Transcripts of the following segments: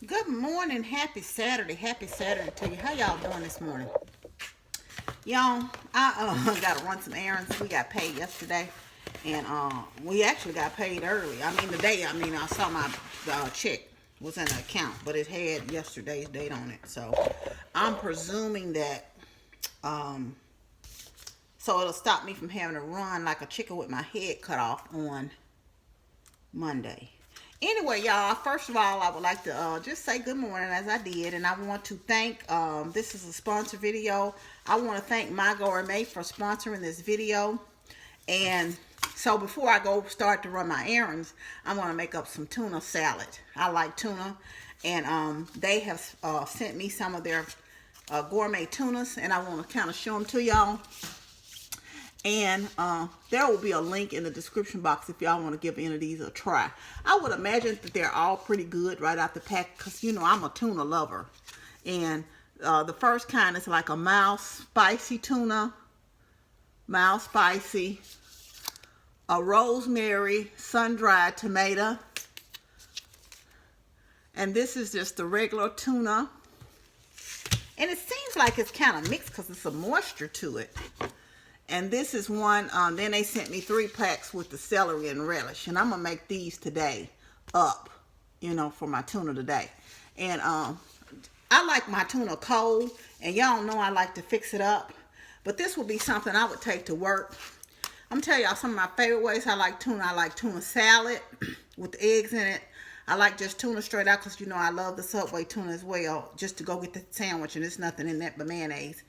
Good morning, happy Saturday to you. How y'all doing this morning? Y'all, I gotta run some errands. We got paid yesterday, and we actually got paid early. I mean today. I saw my check was in the account, but it had yesterday's date on it. So I'm presuming that so it'll stop me from having to run like a chicken with my head cut off on Monday. Anyway, y'all, first of all, I would like to just say good morning as I did. And I want to thank, this is a sponsor video. I want to thank My Gourmet for sponsoring this video. And so before I go start to run my errands, I'm going to make up some tuna salad. I like tuna. And they have sent me some of their gourmet tunas. And I want to kind of show them to y'all. And there will be a link in the description box if y'all want to give any of these a try. I would imagine that they're all pretty good right out the pack because, you know, I'm a tuna lover. And the first kind is like a mild spicy tuna, mild spicy, a rosemary sun-dried tomato. And this is just the regular tuna. And it seems like it's kind of mixed because there's some moisture to it. And this is one, then they sent me 3 packs with the celery and relish. And I'm going to make these today up, you know, for my tuna today. And I like my tuna cold. And y'all know I like to fix it up. But this will be something I would take to work. I'm going to tell y'all some of my favorite ways I like tuna. I like tuna salad with eggs in it. I like just tuna straight out because, you know, I love the Subway tuna as well. Just to go get the sandwich and there's nothing in that but mayonnaise.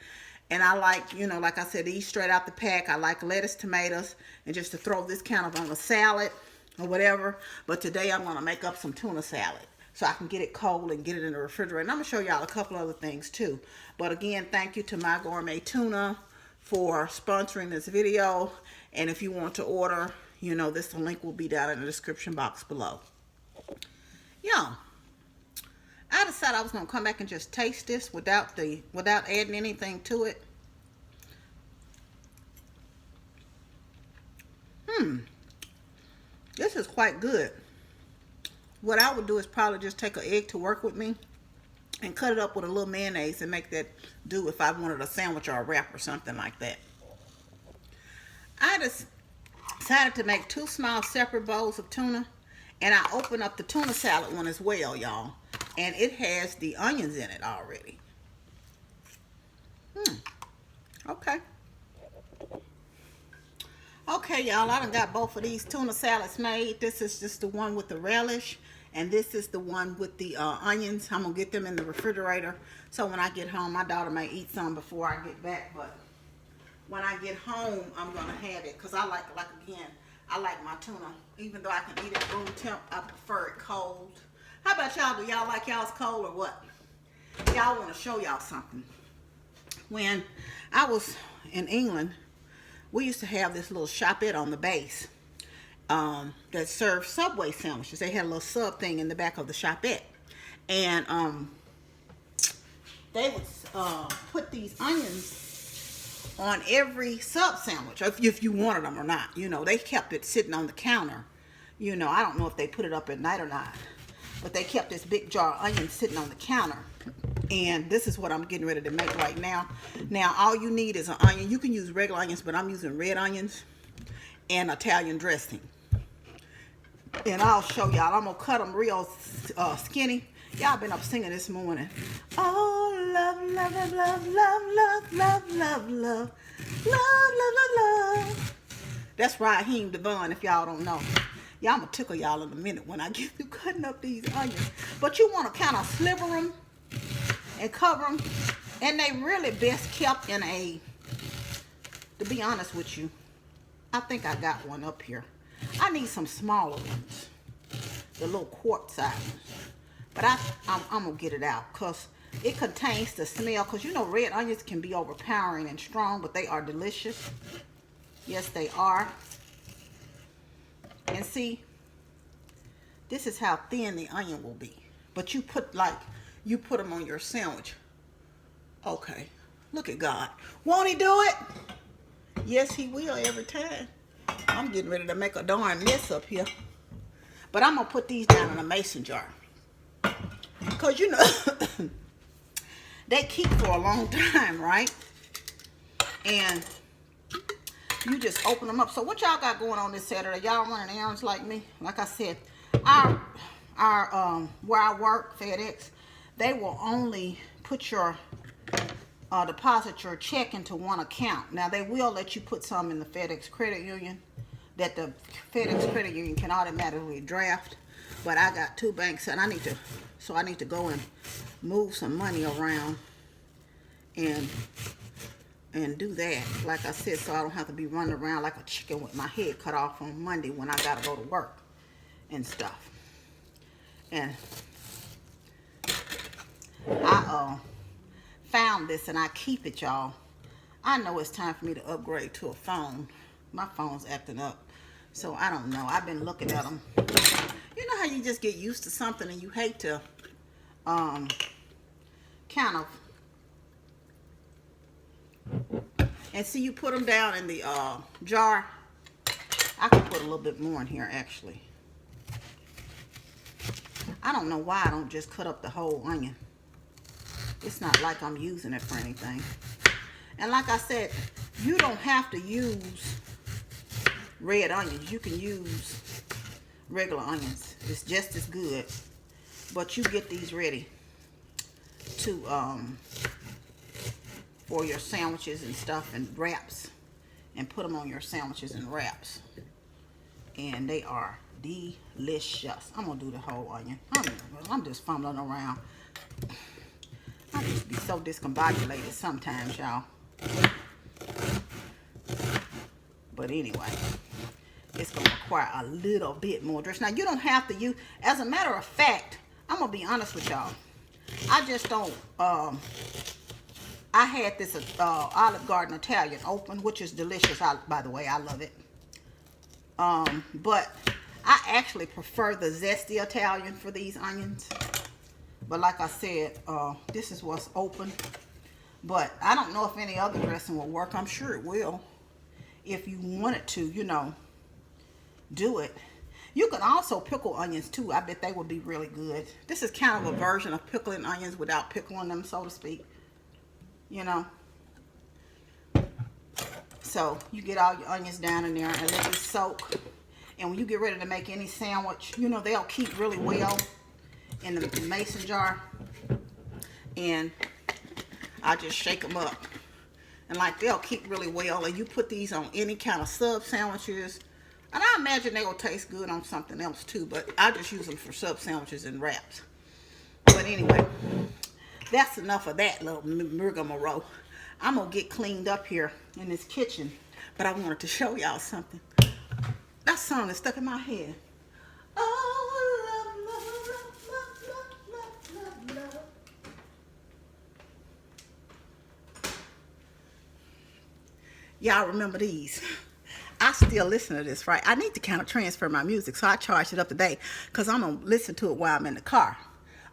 And I like, you know, like I said, these straight out the pack. I like lettuce, tomatoes, and just to throw this kind of on a salad or whatever. But today I'm going to make up some tuna salad so I can get it cold and get it in the refrigerator. And I'm going to show y'all a couple other things too. But again, thank you to My Gourmet Tuna for sponsoring this video. And if you want to order, you know, the link will be down in the description box below. Yeah. I decided I was going to come back and just taste this without adding anything to it. This is quite good. What I would do is probably just take an egg to work with me and cut it up with a little mayonnaise and make that do if I wanted a sandwich or a wrap or something like that. I just decided to make 2 small separate bowls of tuna. And I opened up the tuna salad one as well, y'all. And it has the onions in it already. Okay. Okay, y'all. I done got both of these tuna salads made. This is just the one with the relish. And this is the one with the onions. I'm going to get them in the refrigerator. So when I get home, my daughter may eat some before I get back. But when I get home, I'm going to have it. Because I like again, I like my tuna. Even though I can eat it room temp, I prefer it cold. How about y'all? Do y'all like y'all's cold or what? Y'all want to show y'all something. When I was in England, we used to have this little shopette on the base that served Subway sandwiches. They had a little sub thing in the back of the shopette. And they would put these onions on every sub sandwich, if you wanted them or not. You know, they kept it sitting on the counter. You know, I don't know if they put it up at night or not. But they kept this big jar of onions sitting on the counter. And this is what I'm getting ready to make right now. Now, all you need is an onion. You can use regular onions, but I'm using red onions and Italian dressing. And I'll show y'all. I'm going to cut them real skinny. Y'all been up singing this morning. Oh, love, love, love, love, love, love, love, love, love, love, love, love, love. That's Raheem Devon, if y'all don't know. Yeah, I'm going to tickle y'all in a minute when I get through cutting up these onions. But you want to kind of sliver them and cover them. And they really best kept in a, to be honest with you, I think I got one up here. I need some smaller ones. The little quart size ones. But I'm going to get it out because it contains the smell. Because you know red onions can be overpowering and strong, but they are delicious. Yes, they are. And see, this is how thin the onion will be. But you put them on your sandwich. Okay, look at God. Won't he do it? Yes, he will every time. I'm getting ready to make a darn mess up here. But I'm going to put these down in a mason jar. because you know they keep for a long time, right? And you just open them up. So what y'all got going on this Saturday? Y'all running errands like me? Like I said, our where I work, FedEx, they will only put your deposit your check into one account. Now they will let you put some in the FedEx credit union that the FedEx credit union can automatically draft. But I got two banks and I need to go and move some money around and do that, like I said, so I don't have to be running around like a chicken with my head cut off on Monday when I gotta go to work and stuff. And I found this and I keep it, y'all. I know it's time for me to upgrade to a phone. My phone's acting up, so I don't know. I've been looking at them. You know how you just get used to something and you hate to kind of, and see, you put them down in the jar. I can put a little bit more in here actually. I don't know why I don't just cut up the whole onion. It's not like I'm using it for anything. And like I said, you don't have to use red onions. You can use regular onions. It's just as good. But you get these ready to for your sandwiches and stuff and wraps, and put them on your sandwiches and wraps, and they are delicious. I'm gonna do the whole onion. I'm just fumbling around. I just be so discombobulated sometimes, y'all. But anyway, it's gonna require a little bit more dressing. Now you don't have to use, as a matter of fact, I'm gonna be honest with y'all, I just don't I had this Olive Garden Italian open, which is delicious. By the way, I love it. But I actually prefer the zesty Italian for these onions. But like I said, this is what's open. But I don't know if any other dressing will work. I'm sure it will. If you wanted to, you know, do it. You can also pickle onions too. I bet they would be really good. This is kind of a version of pickling onions without pickling them, so to speak. You know. So you get all your onions down in there and let it soak. And when you get ready to make any sandwich, you know, they'll keep really well in the mason jar. And I just shake them up. And like, they'll keep really well. And you put these on any kind of sub sandwiches. And I imagine they will taste good on something else too. But I just use them for sub sandwiches and wraps. But anyway, that's enough of that little rigmarole. I'm going to get cleaned up here in this kitchen. But I wanted to show y'all something. That song is stuck in my head. Oh, love, love, love, love, love, love. Y'all remember these? I still listen to this, right? I need to kind of transfer my music, so I charged it up today because I'm going to listen to it while I'm in the car.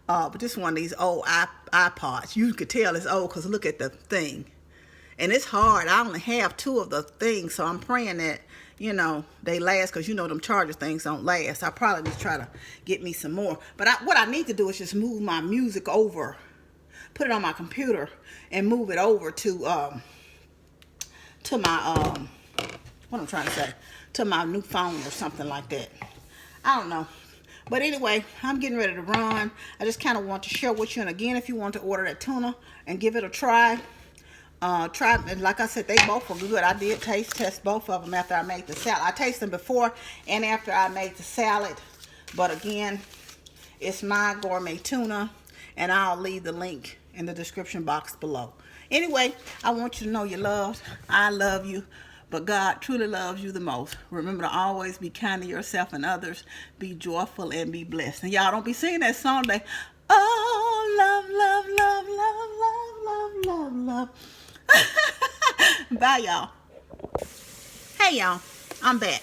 But this one of these old iPods. You could tell it's old because look at the thing. And it's hard. I only have 2 of the things, so I'm praying that, you know, they last, because you know them charger things don't last. I'll probably just try to get me some more. But what I need to do is just move my music over, put it on my computer, and move it over to my what I'm trying to say, to my new phone or something like that. I don't know. But anyway, I'm getting ready to run. I just kind of want to share with you. And again, if you want to order that tuna and give it a try, and like I said, they both were good. I did test both of them after I made the salad. I tasted them before and after I made the salad. But again, it's My Gourmet Tuna, and I'll leave the link in the description box below. Anyway, I want you to know you're loved. I love you, but God truly loves you the most. Remember to always be kind to yourself and others. Be joyful and be blessed. And y'all don't be singing that song today. Oh, love, love, love, love, love, love, love. Bye, y'all. Hey, y'all. I'm back.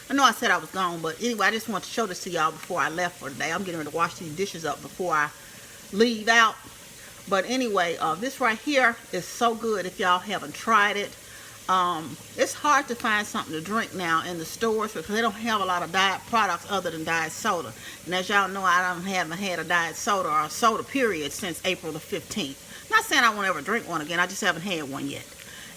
I know I said I was gone, but anyway, I just want to show this to y'all before I left for today. I'm getting ready to wash these dishes up before I leave out. But anyway, this right here is so good if y'all haven't tried it. It's hard to find something to drink now in the stores because they don't have a lot of diet products other than diet soda. And as y'all know, haven't had a diet soda or a soda period since April the 15th. Not saying I won't ever drink one again. I just haven't had one yet.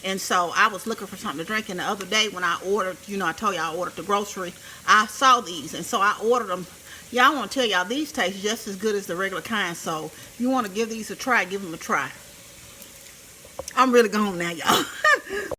And so I was looking for something to drink. And the other day when I ordered, I told y'all I ordered the grocery, I saw these. And so I ordered them. Yeah, I want to tell y'all, these taste just as good as the regular kind. So if you want to give these a try, give them a try. I'm really gone now, y'all.